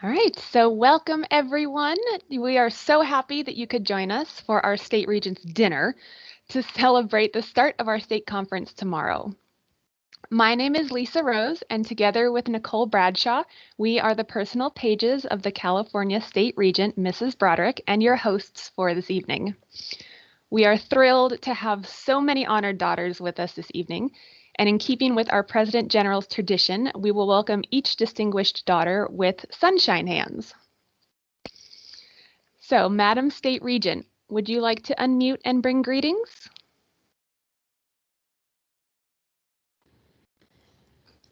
All right, so welcome everyone. We are so happy that you could join us for our State Regents dinner to celebrate the start of our state conference tomorrow. My name is Lisa Rose, and together with Nicole Bradshaw, we are the personal pages of the California State Regent, Mrs. Broderick, and your hosts for this evening. We are thrilled to have so many honored daughters with us this evening, and in keeping with our President General's tradition, we will welcome each distinguished daughter with sunshine hands. So, Madam State Regent, would you like to unmute and bring greetings?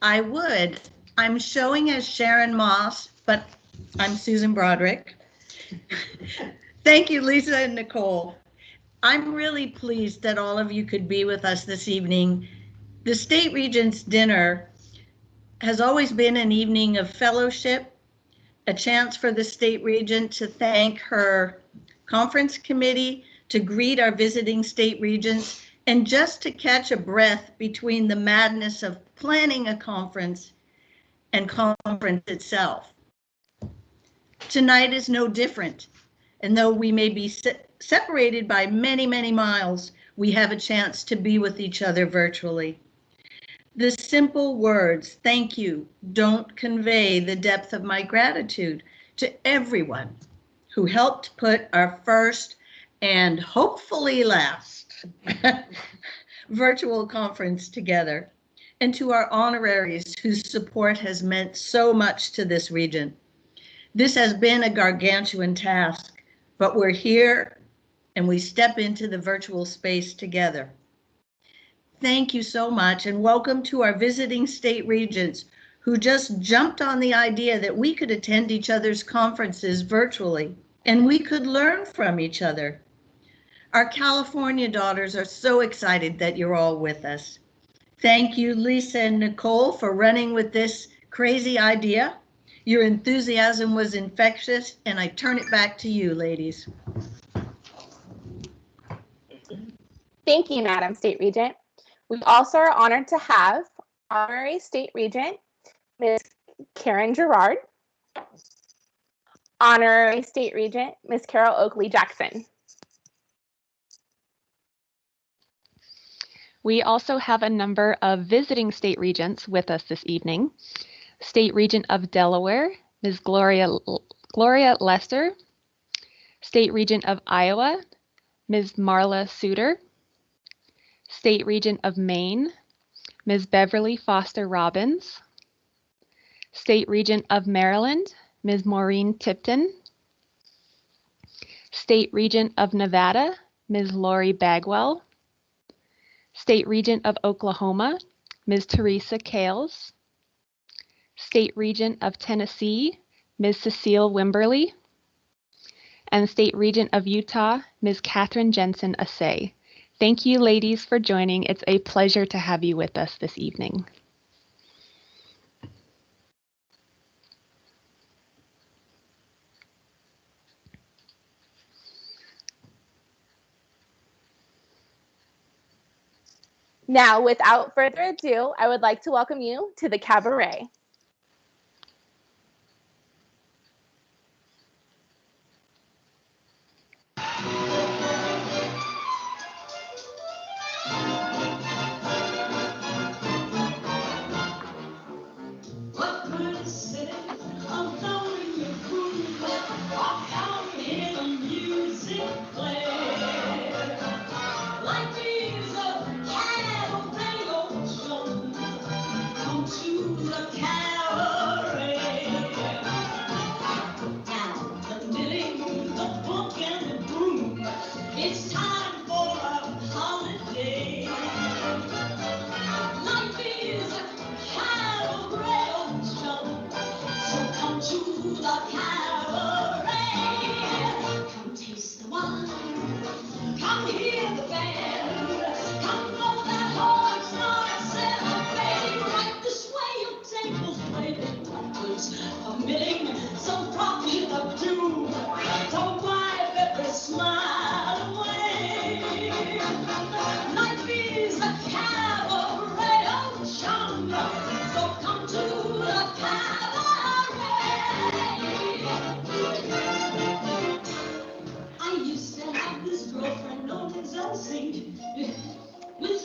I would. I'm showing as Sharon Moss, but I'm Susan Broderick. Thank you, Lisa and Nicole. I'm really pleased that all of you could be with us this evening. The State Regents dinner has always been an evening of fellowship, a chance for the State Regent to thank her conference committee, to greet our visiting State Regents, and just to catch a breath between the madness of planning a conference and conference itself. Tonight is no different, and though we may be separated by many, many miles, we have a chance to be with each other virtually. The simple words, thank you, don't convey the depth of my gratitude to everyone who helped put our first and hopefully last virtual conference together, and to our honoraries whose support has meant so much to this region. This has been a gargantuan task, but we're here and we step into the virtual space together. Thank you so much, and welcome to our visiting State Regents who just jumped on the idea that we could attend each other's conferences virtually and we could learn from each other. Our California daughters are so excited that you're all with us. Thank you, Lisa and Nicole, for running with this crazy idea. Your enthusiasm was infectious, and I turn it back to you, ladies. Thank you, Madam State Regent. We also are honored to have Honorary State Regent, Ms. Karen Gerard, Honorary State Regent, Ms. Carol Oakley Jackson. We also have a number of visiting State Regents with us this evening. State Regent of Delaware, Ms. Gloria Lester, State Regent of Iowa, Ms. Marla Suter, State Regent of Maine, Ms. Beverly Foster Robbins, State Regent of Maryland, Ms. Maureen Tipton, State Regent of Nevada, Ms. Lori Bagwell, State Regent of Oklahoma, Ms. Teresa Kales, State Regent of Tennessee, Ms. Cecile Wimberly, and State Regent of Utah, Ms. Catherine Jensen Assay. Thank you, ladies, for joining. It's a pleasure to have you with us this evening. Now, without further ado, I would like to welcome you to the cabaret. To the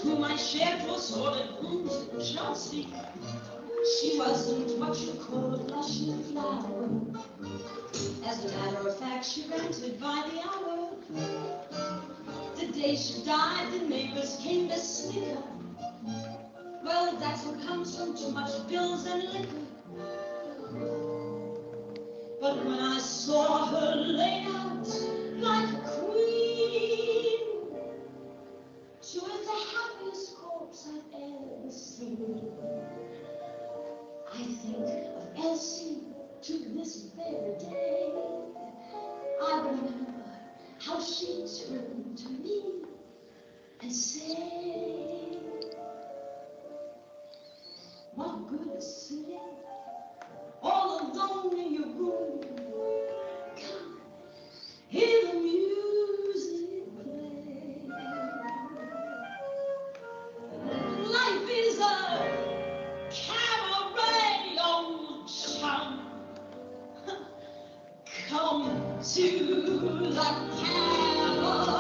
whom I shared for solid rooms in Chelsea. She wasn't what you call a blushing flower. As a matter of fact, she rented by the hour. The day she died, the neighbors came to snicker. Well, that's what comes from too much bills and liquor. But when I saw her laid out like a queen, she was the happiest corpse I've ever seen. I think of Elsie to this very day. I remember how she turned to me and said, what good is sitting all alone in your room? Come, hear the music play. Life is a cabaret, old chum. Come to the cabaret.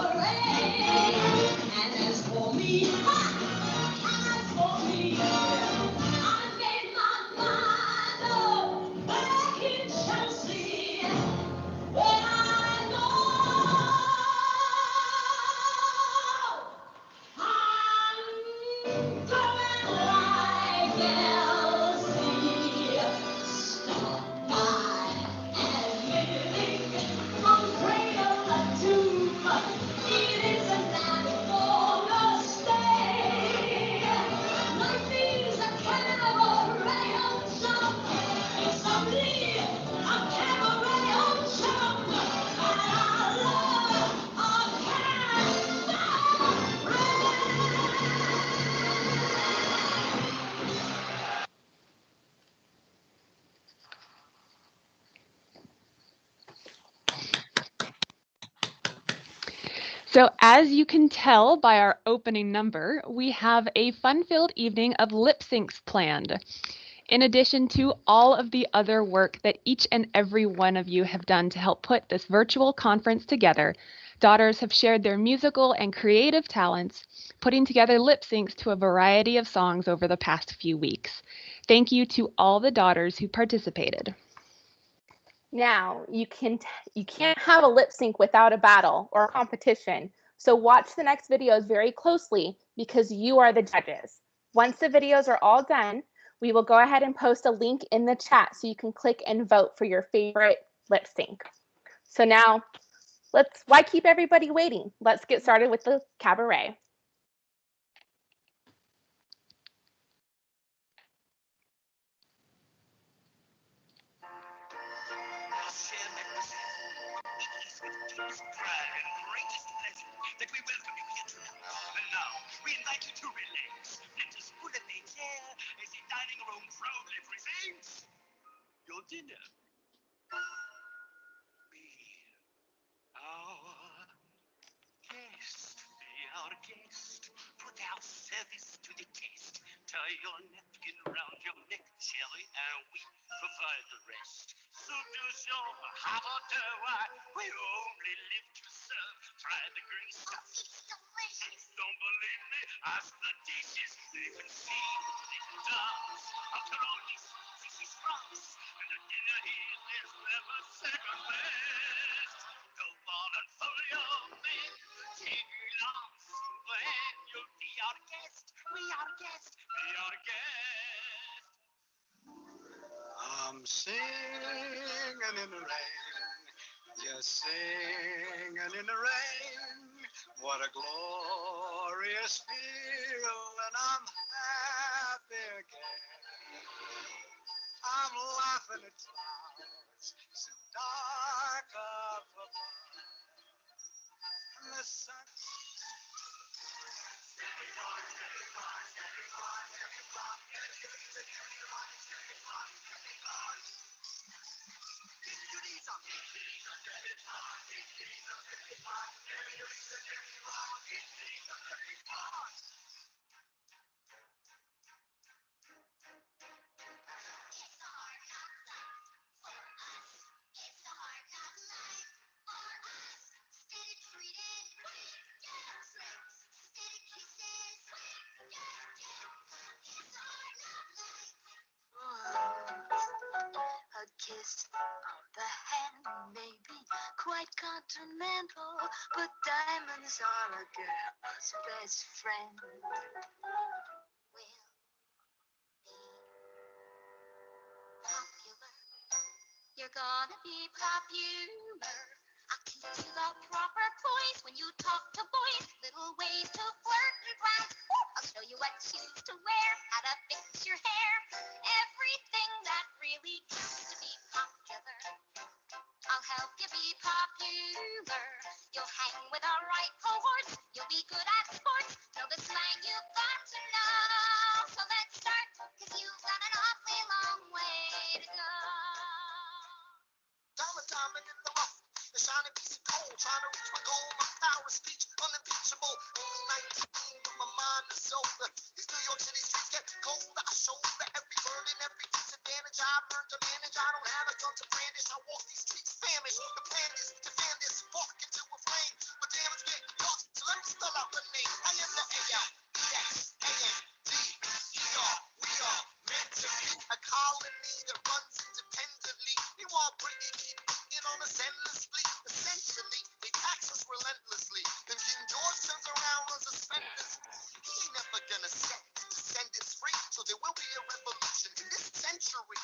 And as for me, as for me, I made my mind up back in Chelsea. When I go, I'm going like Elsie. Stop by and living from cradle to tomb. It isn't that long a stay. Life is a cabaret of chum. It's only a cabaret of chum. And I love a So, as you can tell by our opening number, we have a fun-filled evening of lip syncs planned. In addition to all of the other work that each and every one of you have done to help put this virtual conference together, daughters have shared their musical and creative talents, putting together lip syncs to a variety of songs over the past few weeks. Thank you to all the daughters who participated. Now, you can't have a lip sync without a battle or a competition. So watch the next videos very closely because you are the judges. Once the videos are all done, we will go ahead and post a link in the chat so you can click and vote for your favorite lip sync. So now, why keep everybody waiting? Let's get started with the cabaret. That we welcome you here tonight. And now, we invite you to relax. Let us pull up a chair as the dining room proudly presents your dinner. Be our guest. Be our guest. Put our service to the test. Tie your napkin round your neck, Shelly, and we provide the rest. Soup du jour, hot or why? We only live to serve. Try the green stuff. It's delicious. Don't believe me? Ask the dishes. They can see, they can dance. Macaroni, fishy fries. And the dinner here is never second best. Go on and fill your meal. Take it on, and you'll be our guest. We are guest. Be our guest. I'm singing in the rain, yes, singing in the rain. What a glorious feel, and I'm happy again. I'm laughing at clouds so dark up above, and the sun. kiss on the hand may be quite continental, but diamonds are a girl's best friend. Will be popular. You're gonna be popular. I'll teach you the proper poise when you talk to boys. Little ways to flirt and frown. I'll show you what shoes to wear, how to fix your hair. Everything that really counts to be popular. I'll help you be popular. You'll hang with the right cohorts. You'll be good at sports. Know the slang you've got to know. So let's start, cause you've got an awfully long way to go. Diamond in the rough, the shining piece of gold, trying to reach my goal. My power speech unimpeachable. Only 19, but my mind is sober. These New York City streets get cold. I shoulder every burden, every disadvantage. I've learned to manage. I don't have a gun to brandish. I walk these streets famished. The plan is to fan this spark into a flame. But damn, it's getting lost. So let me spell out the name. I am the A-I-E-S-A-N-D-E-R. We are meant to be a colony that runs independently. Meanwhile, Brittany keep in on us endlessly. Essentially, they tax us relentlessly. Then King George turns around, runs suspenders. He ain't never gonna set his descendants free. So there will be a revolution in this century.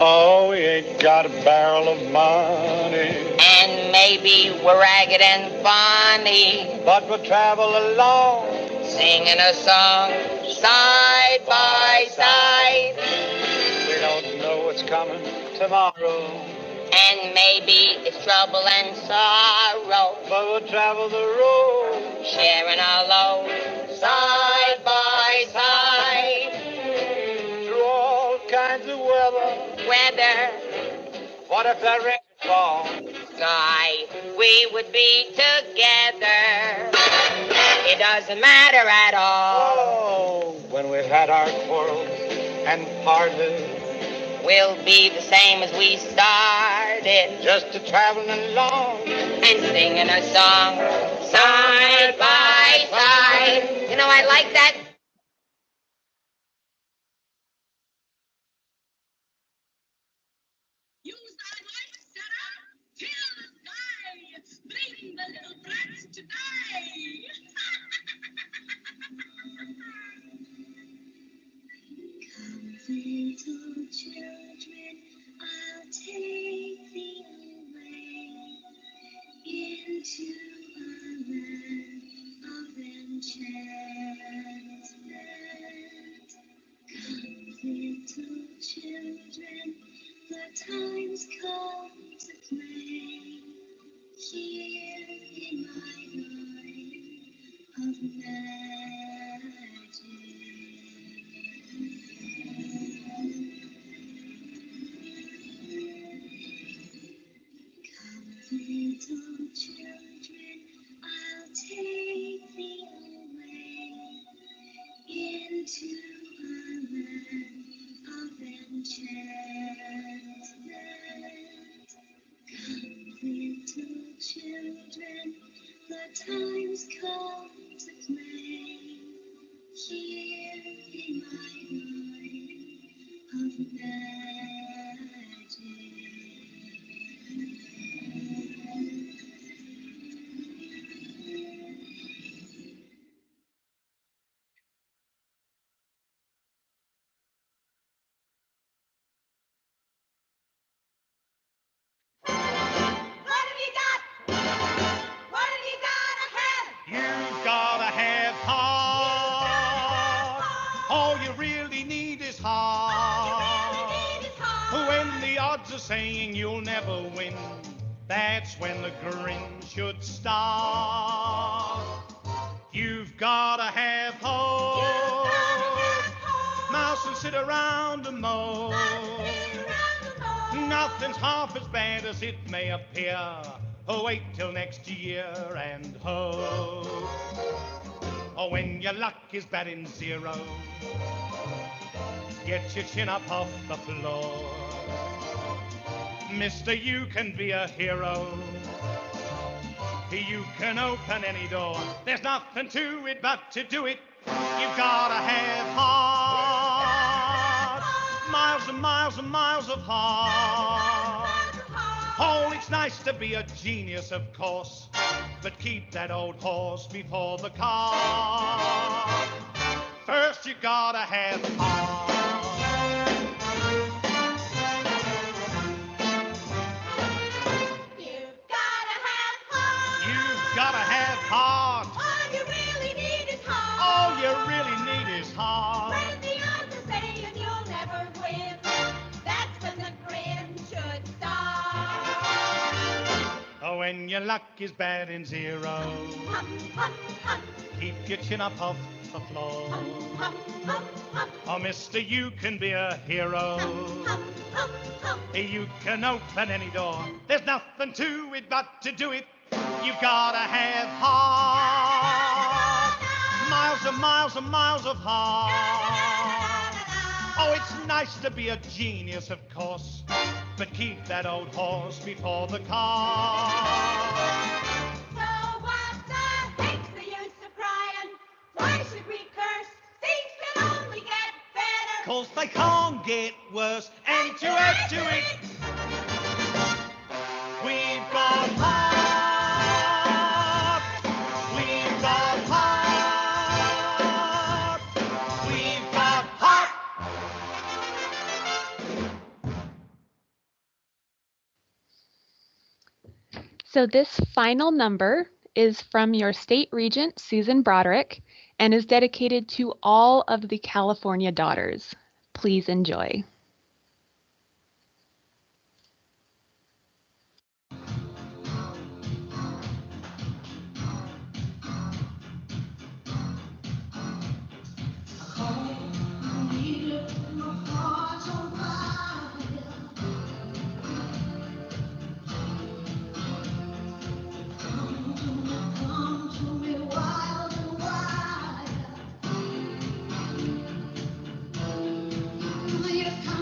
Oh, we ain't got a barrel of money, And maybe we're ragged and funny, but we'll travel along. singing a song side by side. We don't know what's coming tomorrow, And maybe it's trouble and sorrow, but we'll travel the road. sharing our load side by side. Through all kinds of weather. Whether What if that rain should fall? sky we would be together, it doesn't matter at all. Oh, when we've had our quarrels and parted, We'll be the same as we started, just a traveling along. and singing a song side by side. You know, I like that. Use thy voice, Sarah. Fill the sky. Bring the little brats to die. Come, little children, I'll take thee away into a land of enchantment. Come, little children, the time's come to play here in my garden take me away into a land of enchantment. Come, little children, the time's come to play. Here in my world of magic. You've gotta have heart. All you really need is heart. When the odds are saying you'll never win, that's when the grin should start. You've gotta have hope. Mouse and sit around and mow. Nothing's half as bad as it may appear. Oh, wait till next year and hope. Oh, when your luck is batting zero, get your chin up off the floor. Mister, you can be a hero. You can open any door. There's nothing to it but to do it. You've gotta have heart. Miles and miles and miles of heart. Oh, it's nice to be a genius, of course, but keep that old horse before the cart. First you gotta have heart. You've gotta have heart. All you really need is heart. All you really need is heart. When the odds are saying you'll never win, that's when the grin should start. Oh, when your luck is bad in zero, Hum, hum, hum, keep your chin up off the floor. hum, hum, hum, hum, Oh, mister, you can be a hero. hum, hum, hum. You can open any door. There's nothing to it but to do it. You've gotta have heart. Miles and miles and miles of heart. Oh, it's nice to be a genius, of course, but keep that old horse before the cart. So what the heck's the use of crying? Why should we curse? Things will only get better. 'Cause they can't get worse. And to add to it, we've got heart. We've got heart. We've got heart. So this final number is from your state regent, Susan Broderick, and is dedicated to all of the California daughters. Please enjoy. You've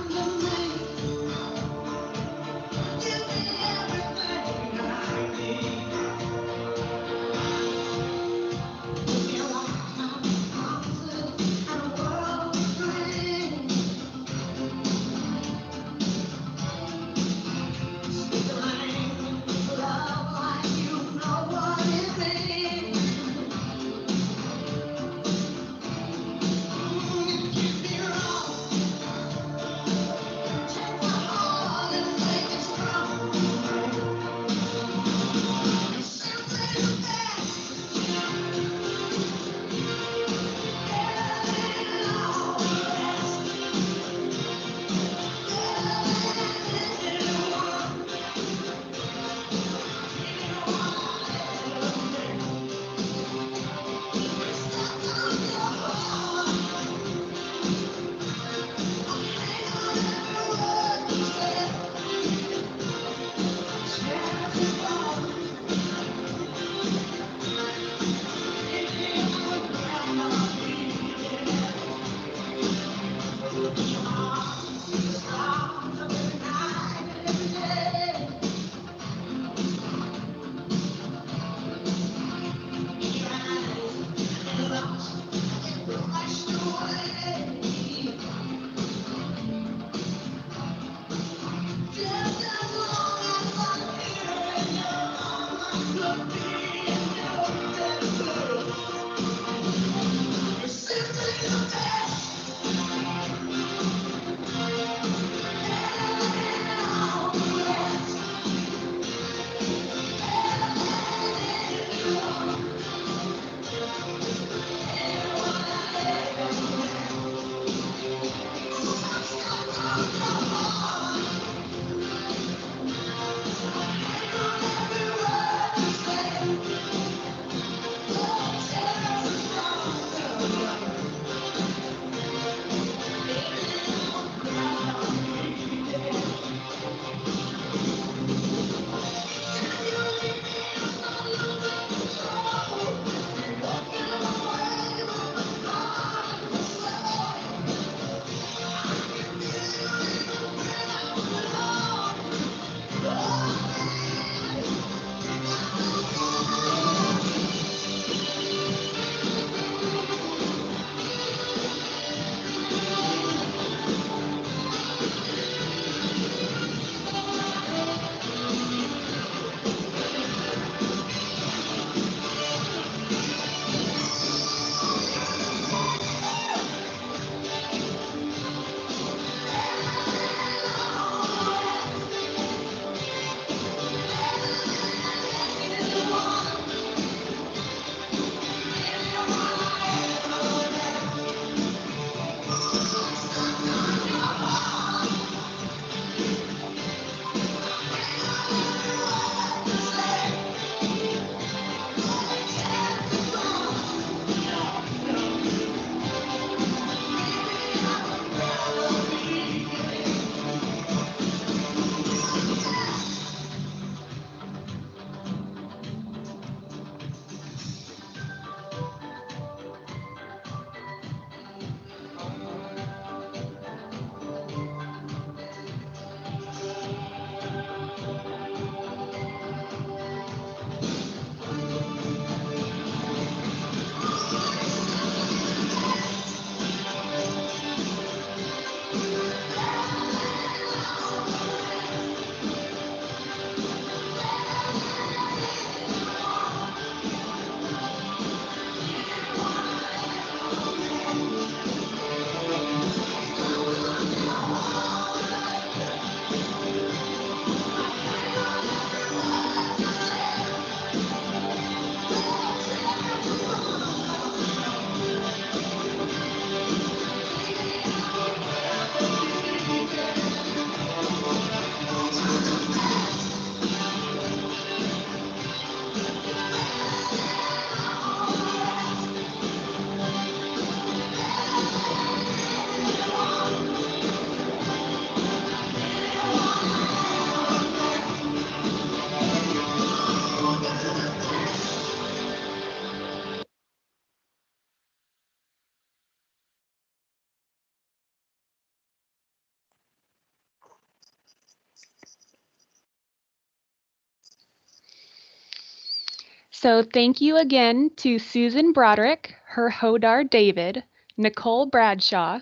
So thank you again to Susan Broderick, her Hodar David, Nicole Bradshaw,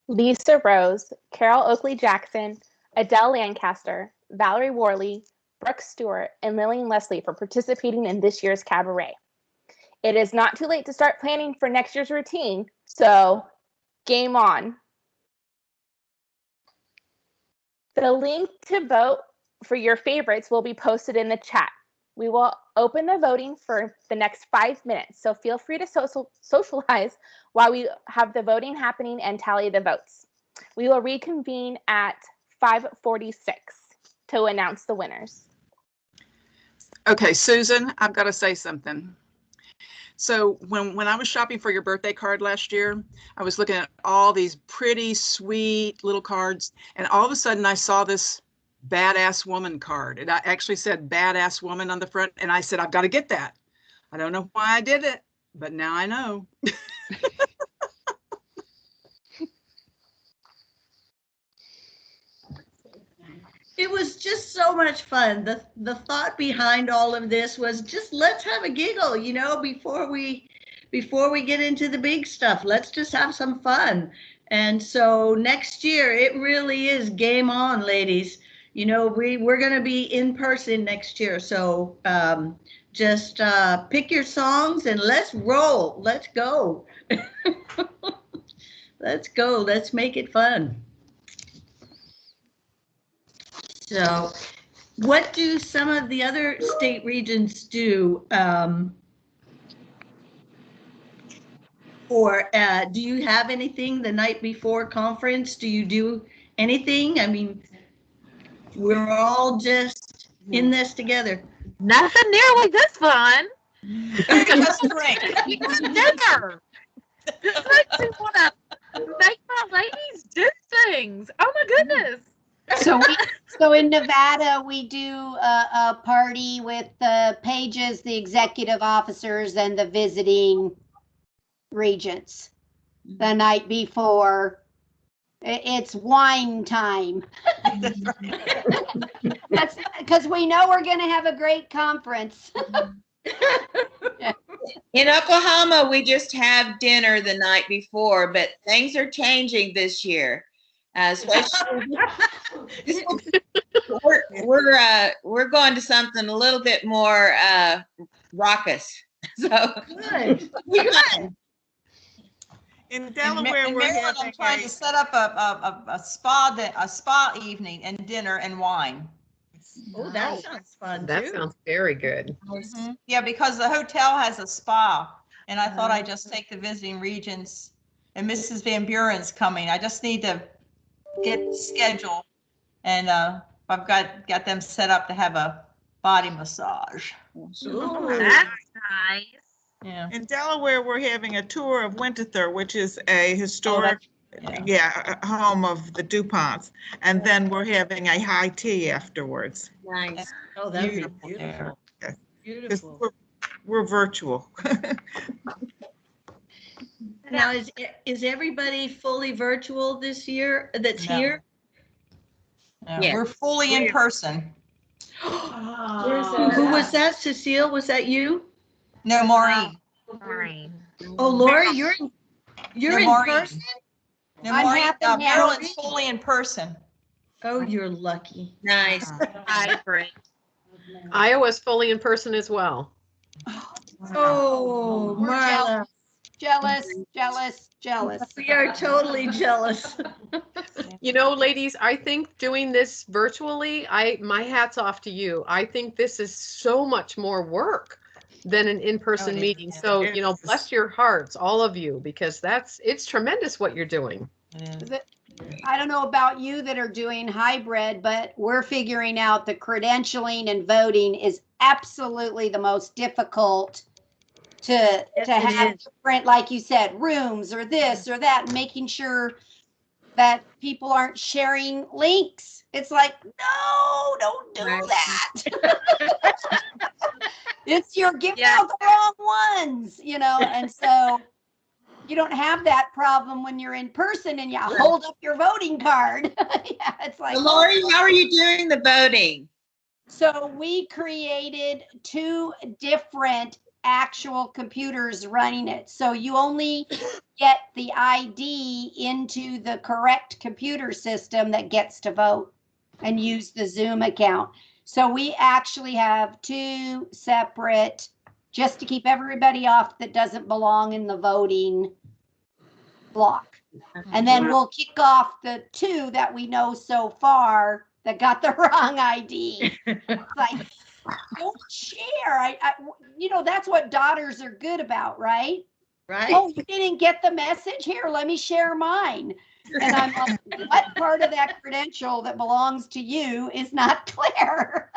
Lisa Rose, Carol Oakley Jackson, Adele Lancaster, Valerie Worley, Brooke Stewart, and Lillian Leslie for participating in this year's cabaret. It is not too late to start planning for next year's routine, so game on. The link to vote for your favorites will be posted in the chat. We will open the voting for the next 5 minutes, so feel free to socialize while we have the voting happening and tally the votes. We will reconvene at 5:46 to announce the winners. Okay, Susan, I've got to say something. So when I was shopping for your birthday card last year, I was looking at all these pretty, sweet little cards, and all of a sudden I saw this badass woman card. It actually said badass woman on the front, and I said, I've got to get that. I don't know why I did it, but now I know. It was just so much fun. The thought behind all of this was just let's have a giggle, you know, before we get into the big stuff. Let's just have some fun. And so next year it really is game on, ladies. You know, we're going to be in person next year. So just pick your songs and let's roll. Let's go. Let's go. Let's make it fun. So what do some of the other state regions do do you have anything the night before conference? Do you do anything? I mean, we're all just in this together. Nothing nearly this fun. Just drink. Dinner. It makes me want to make my ladies do things. Oh my goodness. So in Nevada, we do a party with the pages, the executive officers, and the visiting regents the night before. It's wine time. That's because we know we're going to have a great conference. In Oklahoma, we just have dinner the night before, but things are changing this year. Especially, we're going to something a little bit more raucous. So Good. In Delaware, we're Maryland, I'm trying to set up a spa evening and dinner and wine. Oh, that sounds fun too. That sounds very good. Mm-hmm. Yeah, because the hotel has a spa, and I thought I'd just take the visiting regents, and Mrs. Van Buren's coming. I just need to get the schedule, and I've got them set up to have a body massage. Ooh, that's nice. Yeah. In Delaware, we're having a tour of Winterthur, which is a historic home of the DuPonts. And then we're having a high tea afterwards. Nice. Oh, that'd be beautiful. Yes. Beautiful. We're virtual. Now, is everybody fully virtual this year that's here? No, yeah. We're fully in person. Who was that, Cecile? Was that you? No, Maureen. Maureen. Oh, Lori, you're in person? No, Maureen, Maryland's fully in person. Oh, you're lucky. Nice. Hybrid. Iowa's fully in person as well. Oh, Marla. Jealous. We are totally jealous. You know, ladies, I think doing this virtually, my hat's off to you. I think this is so much more work than an in-person meeting. So, you know, bless your hearts, all of you, because it's tremendous what you're doing. I don't know about you that are doing hybrid, but we're figuring out the credentialing and voting is absolutely the most difficult to have different, like you said, rooms or this or that, making sure that people aren't sharing links. It's like, no, don't do that. You're giving out the wrong ones, you know, and so you don't have that problem when you're in person and you hold up your voting card. Yeah, it's like, Lori, how are you doing the voting? So we created 2 different actual computers running it. So you only get the ID into the correct computer system that gets to vote and use the Zoom account. So we actually have 2 separate, just to keep everybody off that doesn't belong in the voting block. And then we'll kick off the 2 that we know so far that got the wrong ID. It's like, don't share. That's what daughters are good about, right? Right. Oh, you didn't get the message? Here, let me share mine. And I'm like, what part of that credential that belongs to you is not clear?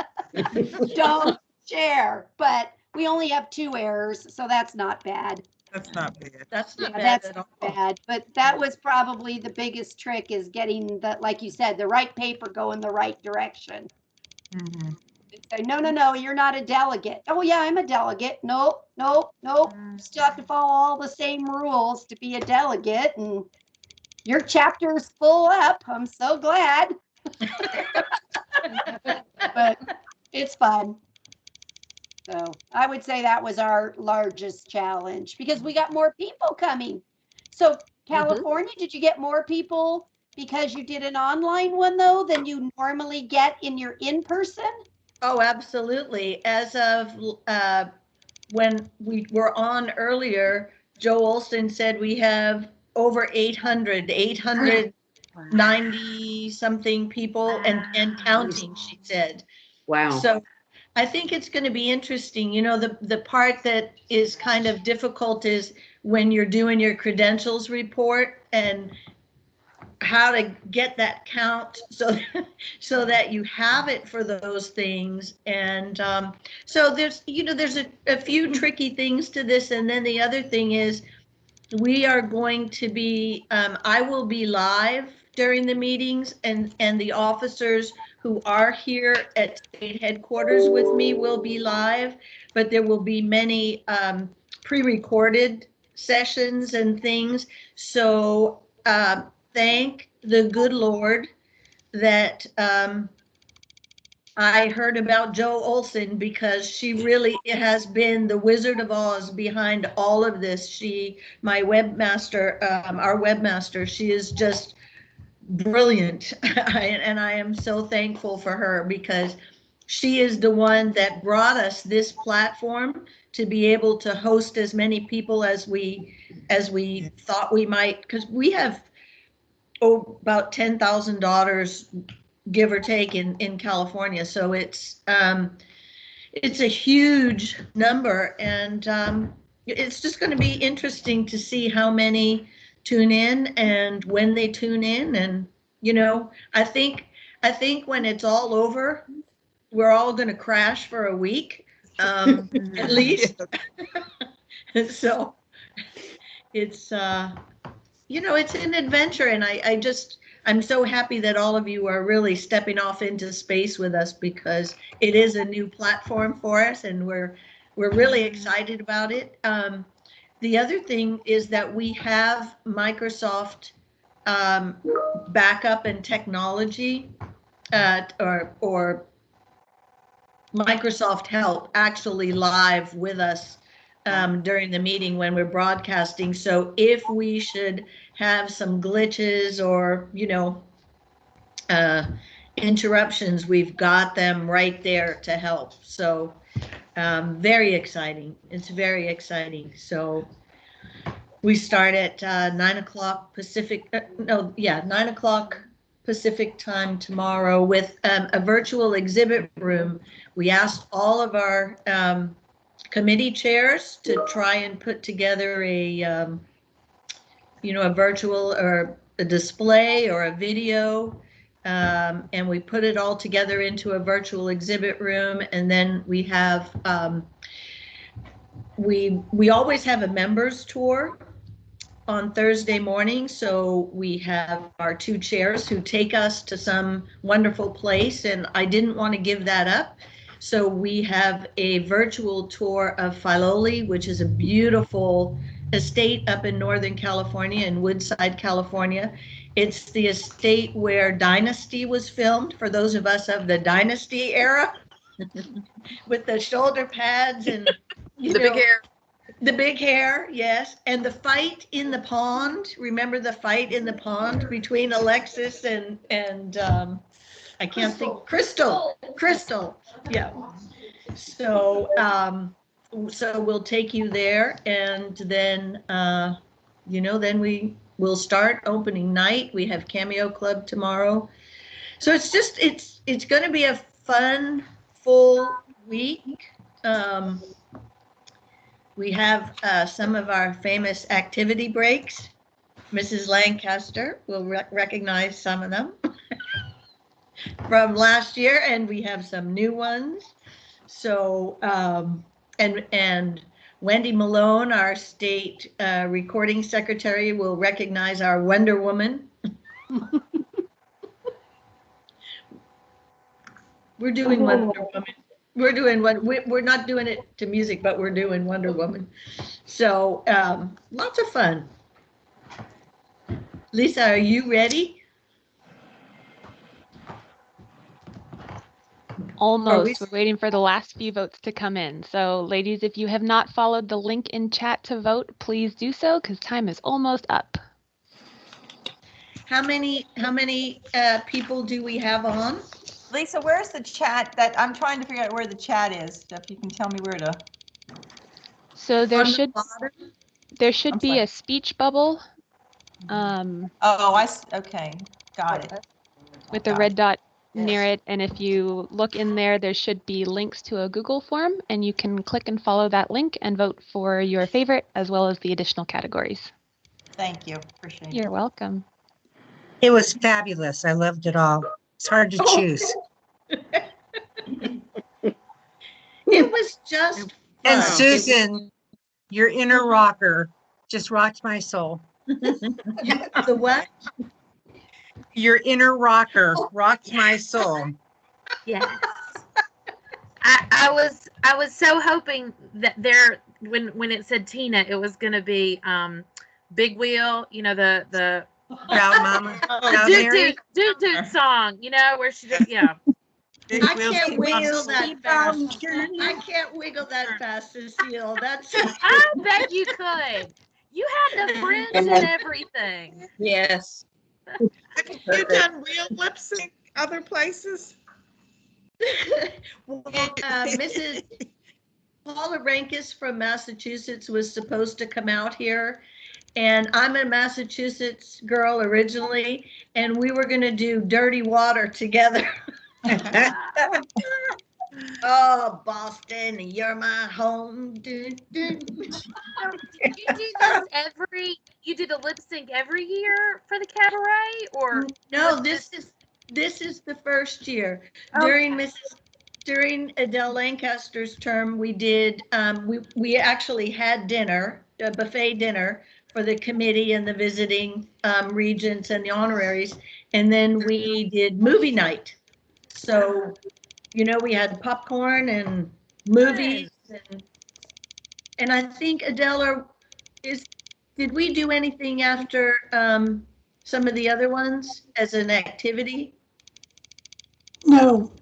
Don't share. But we only have 2 errors, so that's not bad. That's not bad. That's not Yeah, bad that's at all. not bad. But that was probably the biggest trick, is getting the, like you said, the right paper going the right direction. Mhm. Say, no, you're not a delegate. Oh yeah, I'm a delegate. Nope. Still have to follow all the same rules to be a delegate, and your chapter's full up. I'm so glad. But it's fun. So I would say that was our largest challenge, because we got more people coming. So California, did you get more people because you did an online one though than you normally get in your in-person? Oh, absolutely. As of when we were on earlier, Joe Olson said we have over 890 something people and counting, she said. Wow. So I think it's going to be interesting. The part that is kind of difficult is when you're doing your credentials report and how to get that count so that you have it for those things. And so there's a few tricky things to this. And then the other thing is we are going to be I will be live during the meetings, and the officers who are here at state headquarters with me will be live, but there will be many pre-recorded sessions and things. So thank the good Lord that I heard about Joe Olson, because she really has been the Wizard of Oz behind all of this. My webmaster, our webmaster, she is just brilliant. And I am so thankful for her, because she is the one that brought us this platform to be able to host as many people as we thought we might, because we have about 10,000 daughters, give or take, in California. So it's a huge number, and it's just going to be interesting to see how many tune in and when they tune in. And I think when it's all over, we're all going to crash for a week, at least. So it's it's an adventure, and I'm so happy that all of you are really stepping off into space with us, because it is a new platform for us, and we're really excited about it. The other thing is that we have Microsoft backup and technology, or Microsoft Help, actually live with us during the meeting when we're broadcasting. So if we should have some glitches or, interruptions, we've got them right there to help. So very exciting. It's very exciting. So we start at 9 o'clock Pacific. 9 o'clock Pacific time tomorrow with a virtual exhibit room. We asked all of our committee chairs to try and put together a virtual or a display or a video, and we put it all together into a virtual exhibit room. And then we have we always have a members tour on Thursday morning. So we have our 2 chairs who take us to some wonderful place, and I didn't want to give that up. So we have a virtual tour of Filoli, which is a beautiful estate up in Northern California, in Woodside, California. It's the estate where Dynasty was filmed, for those of us of the Dynasty era. with the shoulder pads and The big hair. The big hair, yes. And the fight in the pond. Remember the fight in the pond between Alexis and I can't think. Crystal. Yeah. So so we'll take you there, and then then we will start opening night. We have Cameo Club tomorrow. So it's going to be a fun, full week. We have some of our famous activity breaks. Mrs. Lancaster will recognize some of them from last year, and we have some new ones. So, and Wendy Malone, our state recording secretary, will recognize our Wonder Woman. We're doing Wonder Woman. We're not doing it to music, but we're doing Wonder Woman. So lots of fun. Lisa, are you ready? Almost. We're waiting for the last few votes to come in. So ladies, if you have not followed the link in chat to vote, please do so because time is almost up. How many people do we have on? Lisa, where's the chat? That I'm trying to figure out where the chat is. If you can tell me where to. So there should be a speech bubble. Okay, got it. With the red dot near it, and if you look in there, there should be links to a Google form, and you can click and follow that link and vote for your favorite as well as the additional categories. Thank you. Appreciate it. You're welcome. It was fabulous. I loved it all. It's hard to choose. It was just And fun. Susan, your inner rocker just rocked my soul. The what? Your inner rocker rocked my soul. Yes. I was so hoping that when it said Tina, it was gonna be Big Wheel, the Proud Mama. Doot song, where she just I can't wiggle that fast. I can't wiggle that fast, Cecile. That's. I bet you could. You have the friends and everything. Yes. Have you done real lip sync other places? Well, Mrs. Paula Rankus from Massachusetts was supposed to come out here, and I'm a Massachusetts girl originally, and we were going to do Dirty Water together. Oh, Boston, you're my home. You did a lip sync every year for the cabaret, or no? This is the first year. Okay. During Adele Lancaster's term, we did we actually had dinner, a buffet dinner for the committee and the visiting regents and the honoraries, and then we did movie night. So, we had popcorn and movies, and I think Adele, did we do anything after some of the other ones as an activity? No.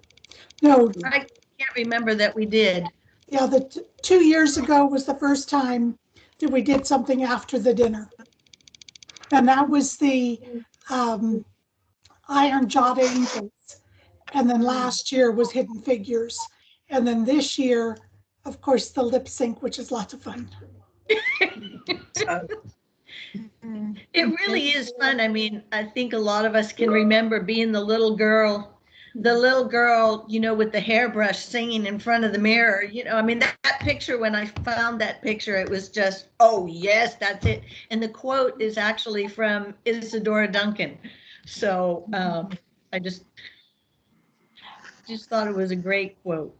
I can't remember that we did. Yeah, 2 years ago was the first time that we did something after the dinner. And that was the Iron Jawed Angels. And then last year was Hidden Figures. And then this year, of course, the lip sync, which is lots of fun. It really is fun. I mean, I think a lot of us can remember being the little girl, with the hairbrush singing in front of the mirror. I mean, that picture, when I found that picture, it was just, oh, yes, that's it. And the quote is actually from Isadora Duncan. So I just thought it was a great quote.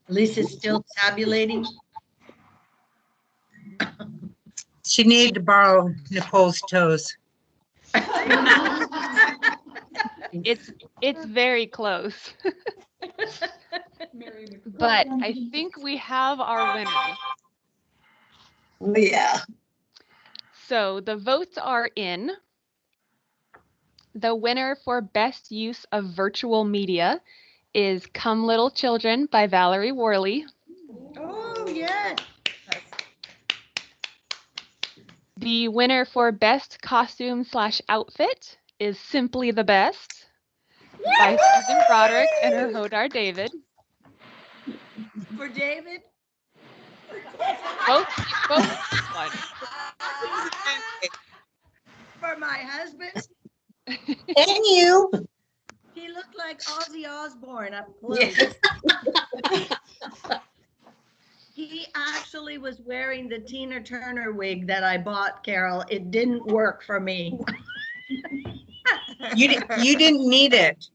Lisa's still tabulating. She needed to borrow Nicole's toes. It's very close. But I think we have our winner. Yeah. So the votes are in. The winner for best use of virtual media is Come Little Children by Valerie Worley. Oh, yes. The winner for best costume/outfit is Simply the Best by Susan Broderick and her Hodar David. For David? Both one. For my husband? And you. He looked like Ozzy Osbourne up close. He actually was wearing the Tina Turner wig that I bought, Carol. It didn't work for me. You didn't need it.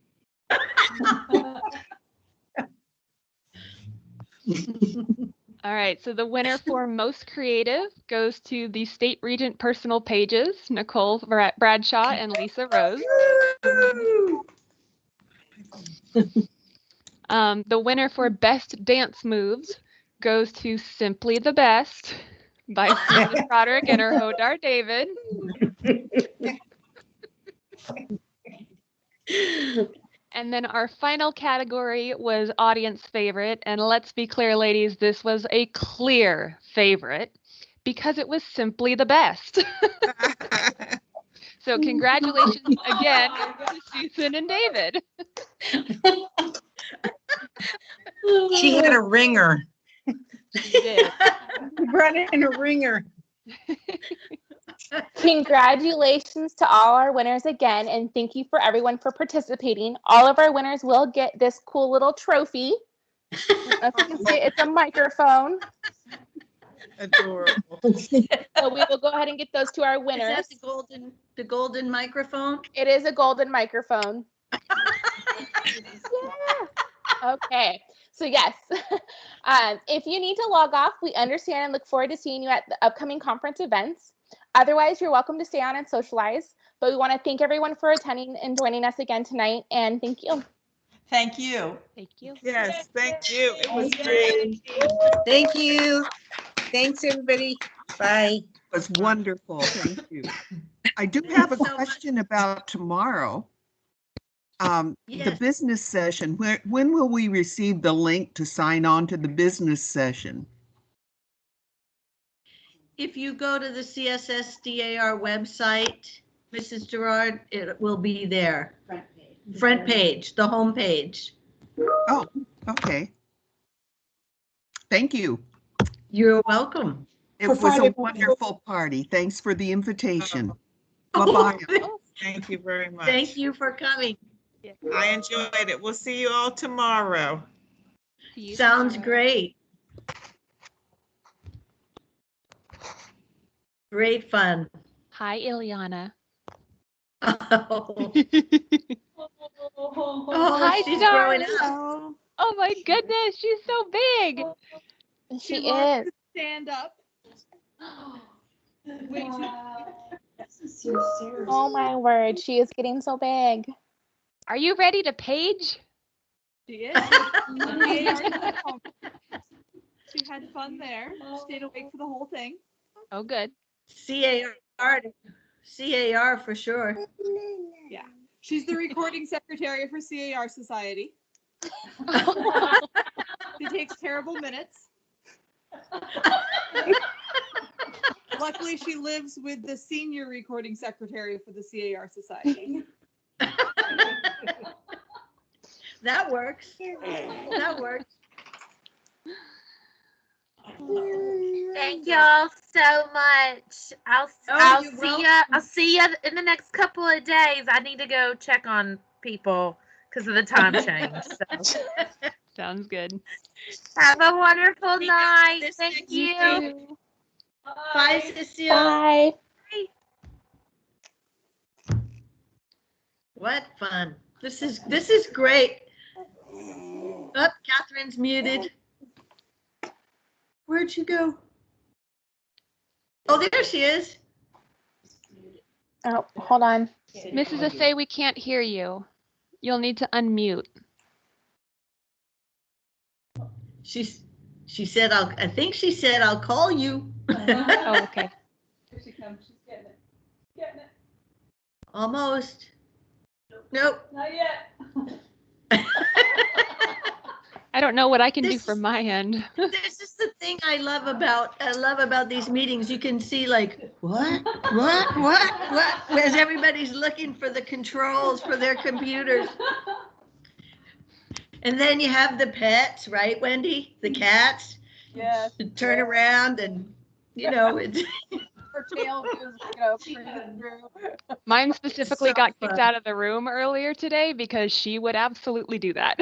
All right, so the winner for most creative goes to the State Regent personal pages, Nicole Bradshaw and Lisa Rose. The winner for best dance moves goes to Simply the Best by Susan Broderick and her Hodar David. And then our final category was audience favorite. And let's be clear, ladies, this was a clear favorite because it was Simply the Best. So congratulations again to Susan and David. She had a ringer. She did. Brought in a ringer. Congratulations to all our winners again, and thank you for everyone for participating. All of our winners will get this cool little trophy. As you can see, it's a microphone. Adorable. So we will go ahead and get those to our winners. Is that the golden microphone? It is a golden microphone. Yeah. Okay. So yes, if you need to log off, we understand and look forward to seeing you at the upcoming conference events. Otherwise, you're welcome to stay on and socialize. But we want to thank everyone for attending and joining us again tonight. And thank you. Thank you. Thank you. Yes, thank you. It was great. Thank you. Thanks, everybody. Bye. It was wonderful. Thank you. I do have a question about tomorrow. The Yes. business session. When will we receive the link to sign on to the business session? If you go to the CSSDAR website, Mrs. Gerard, it will be there. Front page, the home page. Oh, okay. Thank you. You're welcome. It was a wonderful party. Thanks for the invitation. Bye-bye. Thank you very much. Thank you for coming. I enjoyed it. We'll see you all tomorrow. Sounds great. Great fun. Hi, Ileana. Oh, Hi, she's darling. growing up. Oh my goodness, she's so big. She loves is. to stand up. Wait, Oh my word, she is getting so big. Are you ready to page? she is. She had fun there. Stayed awake for the whole thing. Oh, good. CAR for sure. Yeah. She's the recording secretary for CAR Society. She takes terrible minutes. Luckily, she lives with the senior recording secretary for the CAR Society. That works. That works. Thank y'all so much. I'll see ya in the next couple of days. I need to go check on people because of the time change. So. Sounds good. Have a wonderful night. Thank you. Bye, Cecile. Bye. What fun. This is great. Oh, Catherine's muted. Where'd she go? Oh, there she is. Oh, hold on. Mrs. Assay, we can't hear you. You'll need to unmute. She said, I think she said, I'll call you. Oh, okay. Here she comes. She's getting it. Getting it. Almost. Nope. Not yet. I don't know what I can do from my end. This is the thing I love about these meetings. You can see like, what, as everybody's looking for the controls for their computers. And then you have the pets, right, Wendy? The cats. Yes. Turn around and, it's. Her tail goes, through. Mine specifically got kicked fun. out of the room earlier today because she would absolutely do that.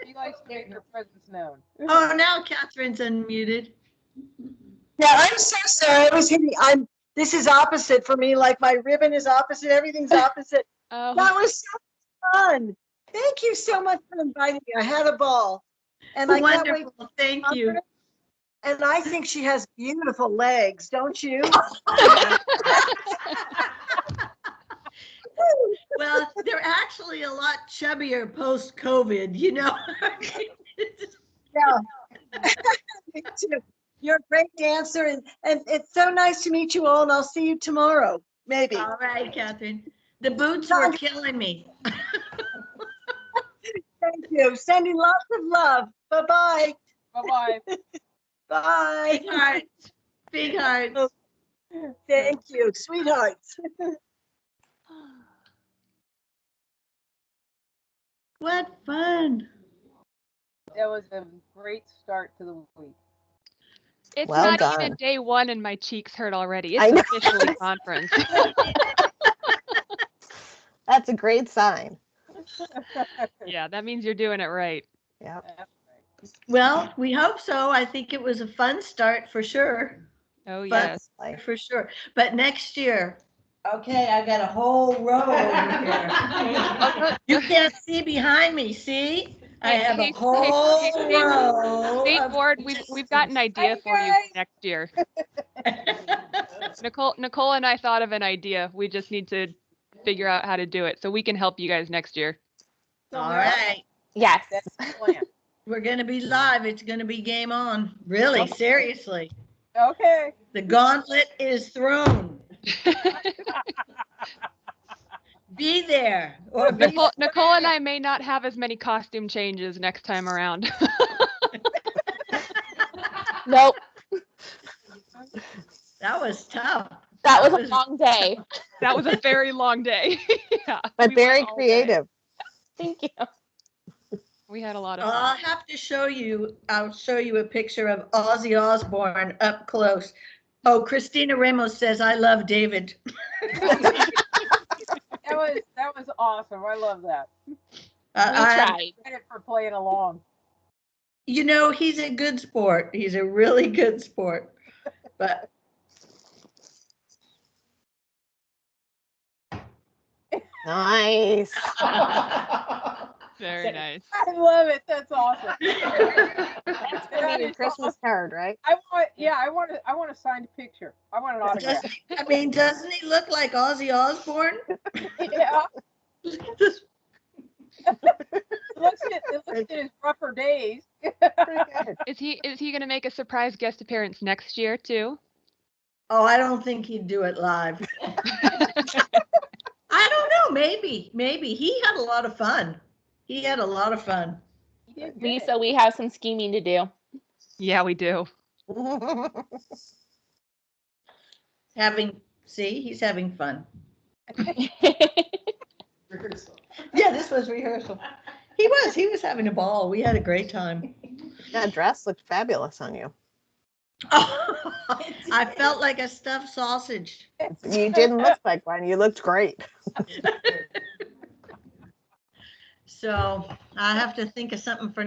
She likes to make her presence known. Oh, now Catherine's unmuted. Yeah, I'm so sorry. I was hitting. This is opposite for me. Like my ribbon is opposite. Everything's opposite. Oh. That was so fun. Thank you so much for inviting me. I had a ball, and I can't wait. Wonderful. Thank you. And I think she has beautiful legs, don't you? Well, they're actually a lot chubbier post-COVID, Yeah. Me too. You're a great dancer, and it's so nice to meet you all, and I'll see you tomorrow, maybe. All right, Catherine. The boots were killing me. Thank you. Sending lots of love. Bye-bye. Bye-bye. Bye. Big hearts. Big hearts. Thank you, sweethearts. What fun. That was a great start to the week. It's Well not done. even day one and my cheeks hurt already. I It's know. officially conference. That's a great sign. Yeah, that means you're doing it right. Yeah. Well, we hope so. I think it was a fun start for sure. Oh, Fun yes. start for sure. But next year, okay, I got a whole row over here. You can't see behind me, see? I have a whole row. State of board, we've got an idea for you for next year. Nicole and I thought of an idea. We just need to figure out how to do it so we can help you guys next year. All right. Yes. That's the plan. We're going to be live. It's going to be game on. Really, seriously. Okay. The gauntlet is thrown. Be there. Or be Nicole and I may not have as many costume changes next time around. Nope. That was tough. That was a long day. That was a very long day. Yeah. But we very went all day. creative. Thank you. We had a lot of fun. I'll have to show you, I'll show you a picture of Ozzy Osbourne up close. Oh, Christina Ramos says, I love David. That was awesome. I love that. We tried. Credit for playing along. You know, he's a good sport. He's a really good sport. But Nice. Very nice. I love it. That's awesome. That's gonna be your Christmas card, right? I want a signed picture. I want an autograph. doesn't he look like Ozzy Osbourne? Yeah. It looks at his rougher days. Is he going to make a surprise guest appearance next year too? Oh, I don't think he'd do it live. I don't know. Maybe. He had a lot of fun. Lisa, we have some scheming to do. Yeah, we do. He's having fun. Yeah, this was rehearsal. He was having a ball. We had a great time. That dress looked fabulous on you. Oh, I felt like a stuffed sausage. You didn't look like one. You looked great. So I have to think of something for